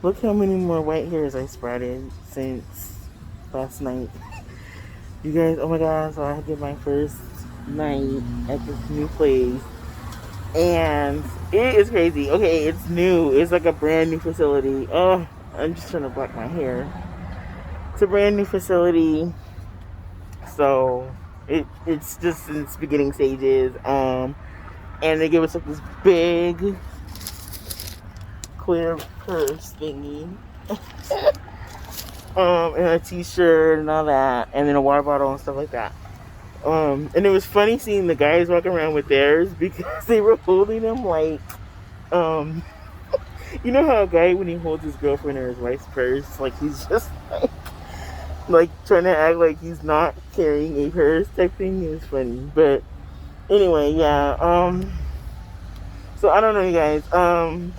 Look how many more white hairs I sprouted since last night. You guys, oh my god, so I did my first night at this new place. And it is crazy. Okay, it's new. It's like a brand new facility. Oh, I'm just trying to block my hair. It's a brand new facility. So it's just in its beginning stages. And they give us like this big clear purse thingy. And a t-shirt and all that, and then a water bottle and stuff like that. And it was funny seeing the guys walking around with theirs because they were holding them like, um, you know how a guy when he holds his girlfriend or his wife's purse, like he's just like trying to act like he's not carrying a purse type thing. It was funny, but anyway, yeah. So I don't know, you guys.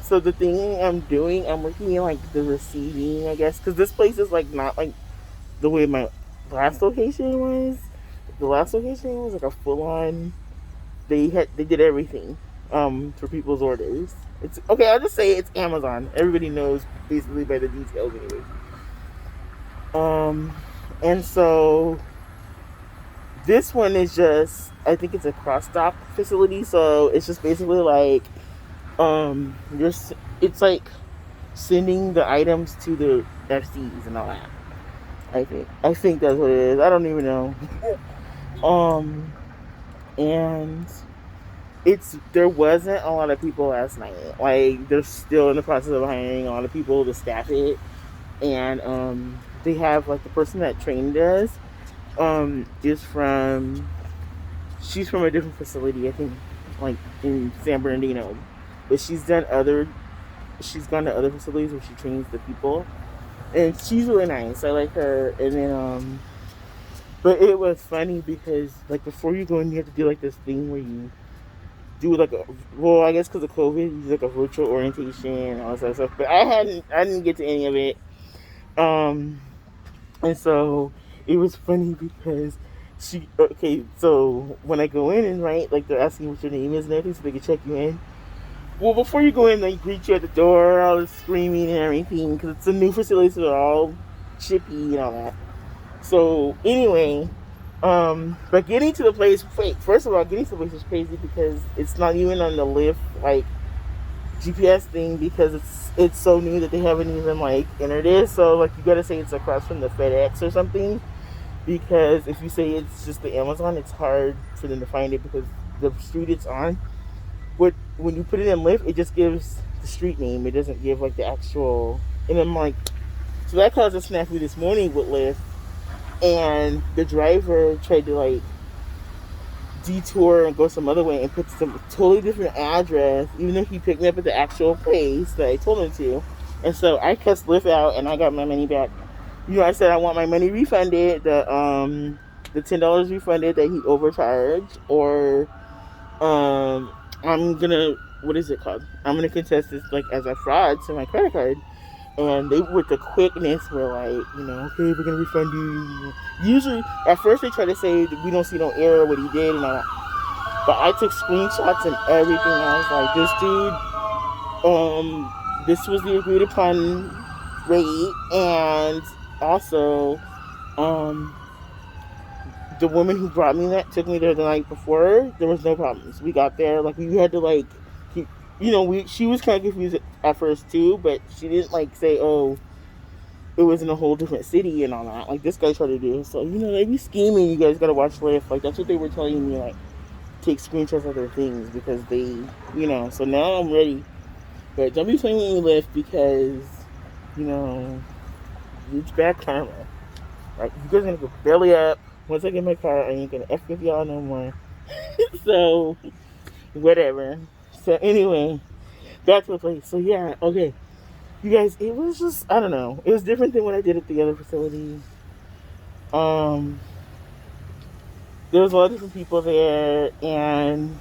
So the thing I'm doing, I'm working in like the receiving, I guess, because this place is like not like the way my last location was. The last location was like a full on. They did everything, for people's orders. It's okay. I'll just say it's Amazon. Everybody knows basically by the details, anyway. Um, and so this one is just. I think it's a cross dock facility, so it's just basically like it's like sending the items to the FCs and all that. I think that's what it is. I don't even know. um, and there wasn't a lot of people last night. Like they're still in the process of hiring a lot of people to staff it, and they have like the person that trained us is from she's from a different facility. I think like in San Bernardino, but she's gone to other facilities where she trains the people, and she's really nice. I like her. And then but it was funny because like before you go in, you have to do like this thing where you do like a well, I guess because of COVID, you do like a virtual orientation and all that stuff. But I didn't get to any of it. Um, and so it was funny because so when I go in and right, like they're asking what your name is and everything, so they can check you in. Well, before you go in, they greet you at the door, all this screaming and everything, because it's a new facility, so they're all chippy and all that. So anyway, but getting to the place, wait, first of all, getting to the place is crazy because it's not even on the lift like GPS thing because it's so new that they haven't even like entered it. So like you gotta say it's across from the FedEx or something because if you say it's just the Amazon, it's hard for them to find it because the street it's on. But when you put it in Lyft, it just gives the street name. It doesn't give like the actual. And I'm like, so that caused a snafu this morning with Lyft, and the driver tried to like detour and go some other way and put some totally different address, even though he picked me up at the actual place that I told him to. And so I cussed Lyft out and I got my money back. You know, I said I want my money refunded, the $10 refunded that he overcharged, or I'm gonna what is it called? I'm gonna contest this like as a fraud to my credit card. And they with the quickness were like, okay, we're gonna refund you. Usually, at first they try to say we don't see no error what he did and all that, but I took screenshots and everything. I was like, this was the agreed upon rate, and also, um, the woman who brought me that took me there the night before. There was no problems. We got there like we had to like keep, she was kind of confused at first too, but she didn't like say, oh, it was in a whole different city and all that. Like this guy tried to do. So they be scheming. You guys gotta watch Lyft. Like that's what they were telling me. Like take screenshots of their things because So now I'm ready, but don't be playing with me Lyft because you know it's bad karma. Like you guys are gonna go belly up. Once I get my car, I ain't gonna F with y'all no more. So whatever. So anyway, back to the place. So yeah, okay. You guys, it was just I don't know. It was different than what I did at the other facility. Um, there was a lot of different people there, and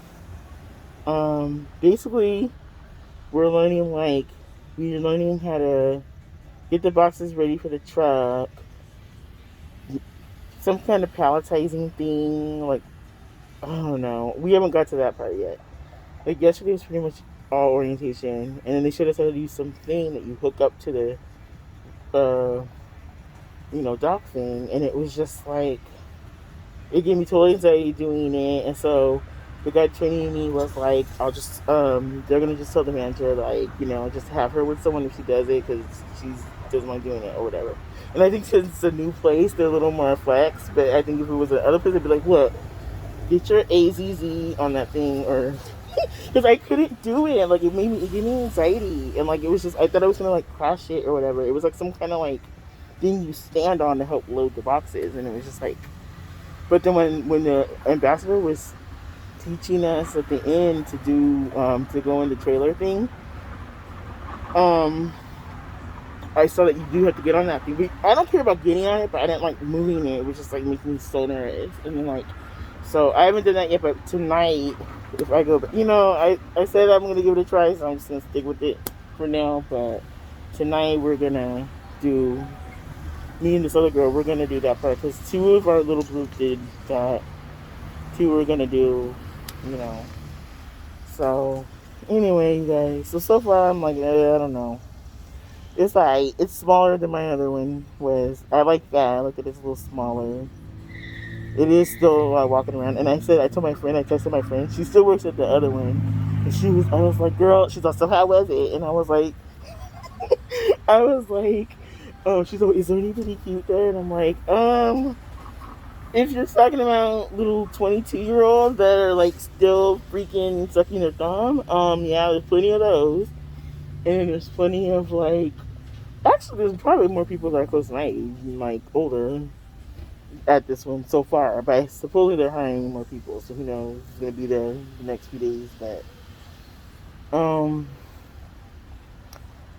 basically we're learning how to get the boxes ready for the truck. Some kind of palletizing thing, like I don't know. We haven't got to that part yet. Like yesterday was pretty much all orientation, and then they showed us how to do something that you hook up to the dock thing, and it was just like it gave me total anxiety doing it. And so the guy training me was like, I'll just they're gonna just tell the manager, like, just have her with someone if she does it, because she doesn't like doing it or whatever. And I think since it's a new place, they're a little more flex, but I think if it was another place, they'd be like, look, get your AZZ on that thing, or because I couldn't do it. Like, it gave me anxiety, and like it was just, I thought I was gonna like crash it or whatever. It was like some kind of like thing you stand on to help load the boxes, and it was just like. But then when the ambassador was teaching us at the end to do to go in the trailer thing, um, I saw that you do have to get on that thing. I don't care about getting on it, but I didn't like moving it. It was just like making me so nervous, and then like, so I haven't done that yet. But tonight, if I go, I said I'm gonna give it a try, so I'm just gonna stick with it for now. But tonight we're gonna do. Me and this other girl, we're gonna do that part, because two of our little group did that. Two we're gonna do, you know. So anyway, you guys. So far I'm like, I don't know. It's alright. It's smaller than my other one was. I like that. I like that it's a little smaller. It is still walking around. And I told my friend, I texted my friend. She still works at the other one. And I was like, girl. She's like, so how was it? And I was like, oh, she's like, is there anybody cute there? And I'm like, if you're talking about little 22-year-olds that are like still freaking sucking their thumb, yeah, there's plenty of those. And there's plenty of like, actually, there's probably more people that are close to my age and like older at this one so far. But supposedly they're hiring more people, so who knows? It's gonna be there the next few days. But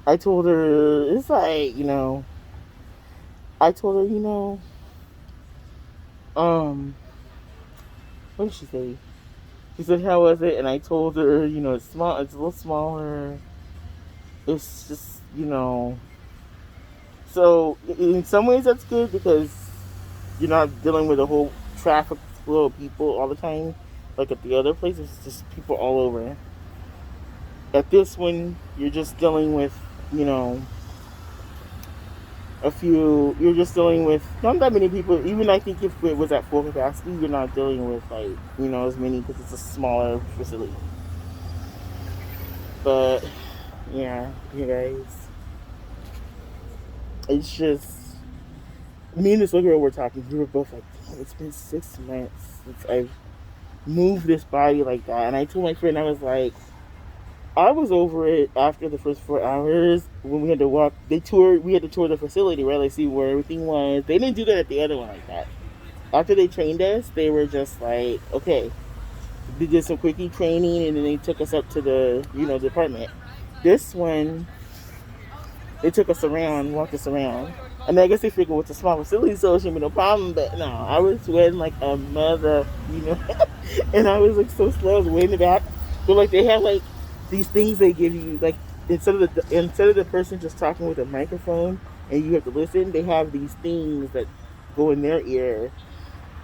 I told her, it's like, I told her, what did she say? She said, how was it? And I told her, it's small, it's a little smaller. It's just, so in some ways that's good, because you're not dealing with a whole traffic flow of people all the time. Like at the other place, it's just people all over. At this one, you're just dealing with, you're just dealing with not that many people. Even I think if it was at full capacity, you're not dealing with like, as many, because it's a smaller facility. But yeah, you guys, it's just, me and this little girl were talking. We were both like, damn, it's been 6 months since I've moved this body like that. And I told my friend, I was like, I was over it after the first 4 hours when we had to walk. We had to tour the facility, right? Like, see where everything was. They didn't do that at the other one like that. After they trained us, they were just like, okay. They did some quickie training, and then they took us up to the, department. This one, they took us around, walked us around. And I guess they figured it's a small facility, so it shouldn't be no problem. But no, I was sweating like a mother, and I was like so slow. I was way in the back. But like, they have like these things they give you, like instead of the person just talking with a microphone and you have to listen, they have these things that go in their ear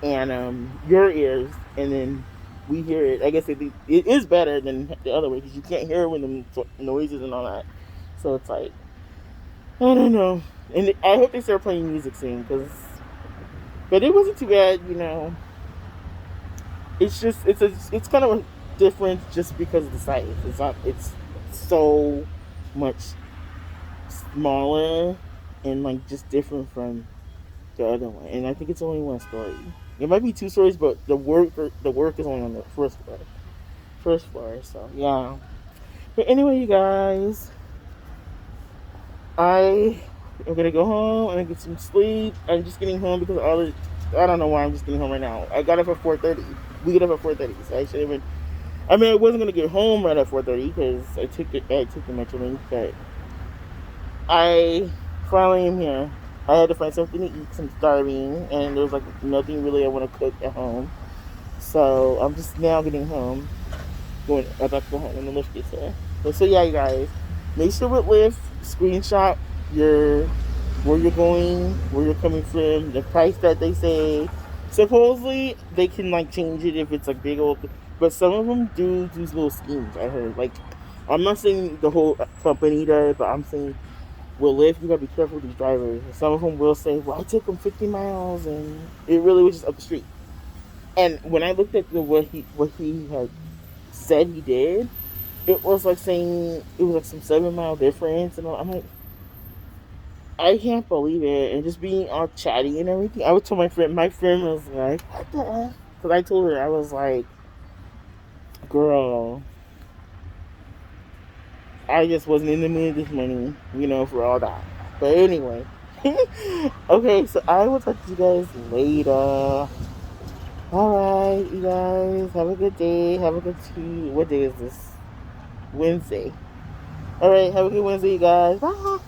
and your ears, and then we hear it. I guess it is better than the other way, because you can't hear when the noises and all that. So it's like, I don't know. And I hope they start playing music soon, but it wasn't too bad, It's just, it's kind of different just because of the size. It's so much smaller and like just different from the other one. And I think it's only one story. It might be 2 stories, but the work is only on the first floor. So yeah. But anyway, you guys, I am gonna go home and get some sleep. I'm just getting home because I don't know why I'm just getting home right now. I got up at 4:30. We get up at 4:30, so I should have been. I mean, I wasn't gonna get home right at 4:30 because I took the Metrolink, but I finally am here. I had to find something to eat 'cause I'm starving, and there was like nothing really I want to cook at home. So I'm just now getting home. About to go home when the Lyft gets here. So yeah, you guys, make sure with Lyft, screenshot where you're going, where you're coming from, the price that they say. Supposedly they can like change it if it's like big old, but some of them do these little schemes. I heard, like, I'm not saying the whole company does, but I'm saying with Lyft, you gotta be careful with these drivers. Some of them will say, "Well, I took him 50 miles, and it really was just up the street." And when I looked at what he had said he did, it was like saying it was like some 7 mile difference, and I'm like, I can't believe it. And just being all chatty and everything. I would tell my friend. My friend was like, "What the F?" Because I told her I was like, "Girl, I just wasn't in the mood this morning, for all that." But anyway, okay. So I will talk to you guys later. All right, you guys. Have a good day. Have a good tea. What day is this? Wednesday. All right. Have a good Wednesday, you guys. Bye.